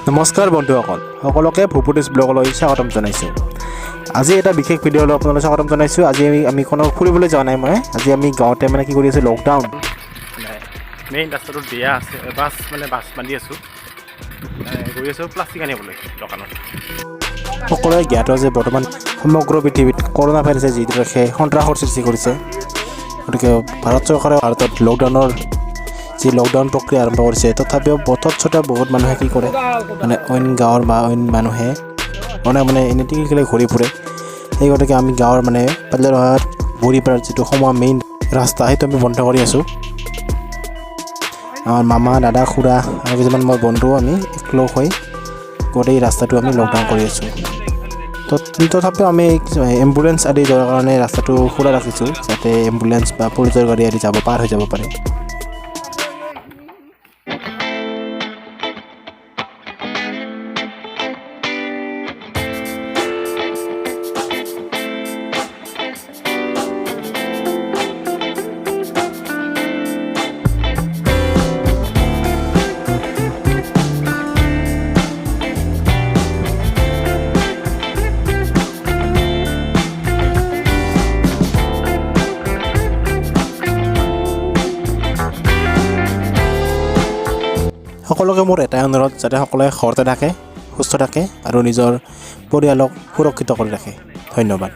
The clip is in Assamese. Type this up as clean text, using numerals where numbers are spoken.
নমস্কাৰ বন্ধুসকল, সকলোকে ভূপতিছ ব্লগলৈ স্বাগতম জনাইছোঁ। আজি এটা বিশেষ ভিডিঅ'লৈ আপোনালোকক স্বাগতম জনাইছোঁ। আজি আমি কোনো ফুৰিবলৈ যোৱা নাই। আজি আমি গাঁৱতে কি কৰি আছোঁ, লকডাউন মেইন ৰাস্তাটোত দিয়া আছে, বাছ বান্ধি আছোঁ, গৈ আছোঁ প্লাষ্টিক আনিবলৈ দোকানত। সকলোৱে জ্ঞাত যে বৰ্তমান সমগ্ৰ পৃথিৱীত ক'ৰণ ভাইৰাছে যিদৰে সন্ত্ৰাসৰ সৃষ্টি কৰিছে, গতিকে ভাৰত চৰকাৰে ভাৰতত লকডাউন প্ৰক্ৰিয়া আৰম্ভ কৰিছে। তথাপিও তৎসত্ত্বেও বহুত মানুহে কি কৰে, অইন গাঁৱৰ বা অইন মানুহে এনে টিকিলে ঘূৰি ফুৰে। সেই গতিকে আমি গাঁৱৰ পাদলাহাট বুঢ়ীপাৰাৰ যিটো মেইন ৰাস্তা, সেইটো আমি বন্ধ কৰি আছোঁ। আমাৰ মামা, দাদা, খুৰা আৰু কিছুমান মই বন্ধু আমি একলগ হৈ গোটেই ৰাস্তাটো আমি লকডাউন কৰি আছোঁ। তথাপিও আমি এম্বুলেঞ্চ আদি যোৱাৰ কাৰণে ৰাস্তাটো খোলা ৰাখিছোঁ, যাতে এম্বুলেঞ্চ বা পুলিচৰ গাড়ী আদি পাৰ হৈ যাব পাৰে। সকলোকে মোৰ এটাই অনুৰোধ, যাতে সকলোৱে ঘৰতে থাকে, সুস্থ থাকে আৰু নিজৰ পৰিয়ালক সুৰক্ষিত কৰি ৰাখে। ধন্যবাদ।